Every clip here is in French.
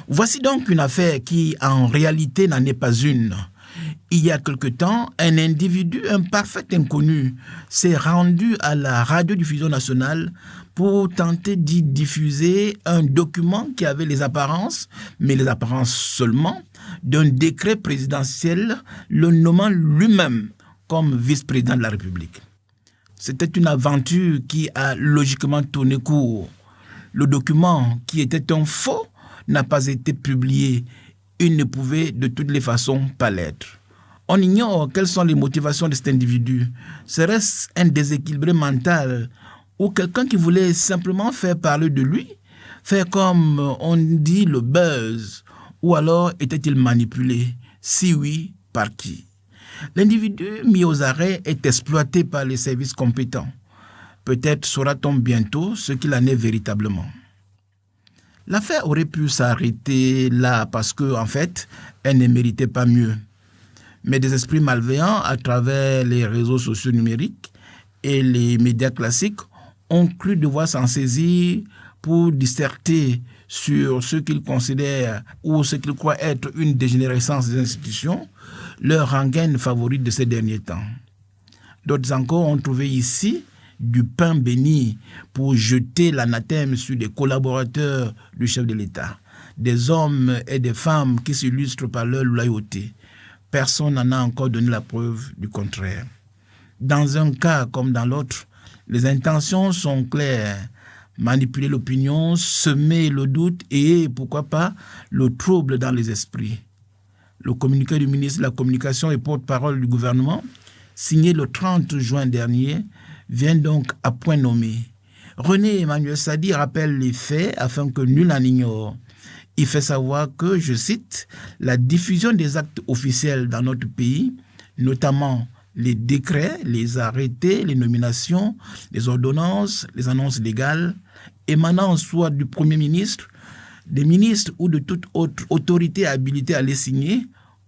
Voici donc une affaire qui, en réalité, n'en est pas une. Il y a quelque temps, un individu, un parfait inconnu, s'est rendu à la radiodiffusion nationale pour tenter d'y diffuser un document qui avait les apparences, mais les apparences seulement, d'un décret présidentiel le nommant lui-même comme vice-président de la République. C'était une aventure qui a logiquement tourné court. Le document, qui était un faux, n'a pas été publié. Il ne pouvait de toutes les façons pas l'être. On ignore quelles sont les motivations de cet individu. Serait-ce un déséquilibré mental ou quelqu'un qui voulait simplement faire parler de lui, faire comme on dit le buzz, ou alors était-il manipulé? Si oui, par qui? L'individu mis aux arrêts est exploité par les services compétents. Peut-être saura-t-on bientôt ce qu'il en est véritablement. L'affaire aurait pu s'arrêter là parce que, en fait, elle ne méritait pas mieux. Mais des esprits malveillants, à travers les réseaux sociaux numériques et les médias classiques, ont cru devoir s'en saisir pour disserter sur ce qu'ils considèrent ou ce qu'ils croient être une dégénérescence des institutions, leur rengaine favorite de ces derniers temps. D'autres encore ont trouvé ici du pain béni pour jeter l'anathème sur des collaborateurs du chef de l'État, des hommes et des femmes qui s'illustrent par leur loyauté. Personne n'en a encore donné la preuve du contraire. Dans un cas comme dans l'autre, les intentions sont claires. Manipuler l'opinion, semer le doute et, pourquoi pas, le trouble dans les esprits. Le communiqué du ministre de la Communication et porte-parole du gouvernement, signé le 30 juin dernier, vient donc à point nommé. René Emmanuel Sadi rappelle les faits afin que nul n'en ignore. Il fait savoir que, je cite, « la diffusion des actes officiels dans notre pays, notamment les décrets, les arrêtés, les nominations, les ordonnances, les annonces légales, émanant soit du Premier ministre, des ministres ou de toute autre autorité habilitée à les signer,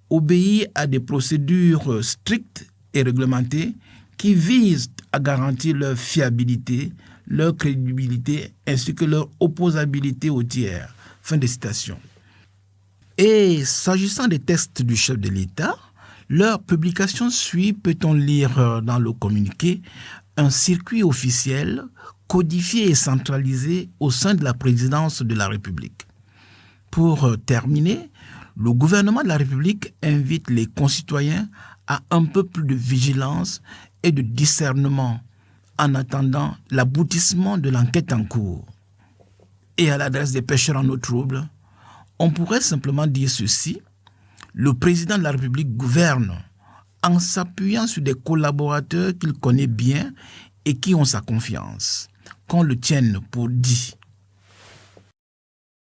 obéit à des procédures strictes et réglementées qui visent à garantir leur fiabilité, leur crédibilité ainsi que leur opposabilité aux tiers. » Fin de citation. Et s'agissant des textes du chef de l'État, leur publication suit, peut-on lire dans le communiqué, un circuit officiel codifié et centralisé au sein de la présidence de la République. Pour terminer, le gouvernement de la République invite les concitoyens à un peu plus de vigilance et de discernement en attendant l'aboutissement de l'enquête en cours. Et à l'adresse des pêcheurs en eau trouble, on pourrait simplement dire ceci: le président de la République gouverne en s'appuyant sur des collaborateurs qu'il connaît bien et qui ont sa confiance. Qu'on le tienne pour dit.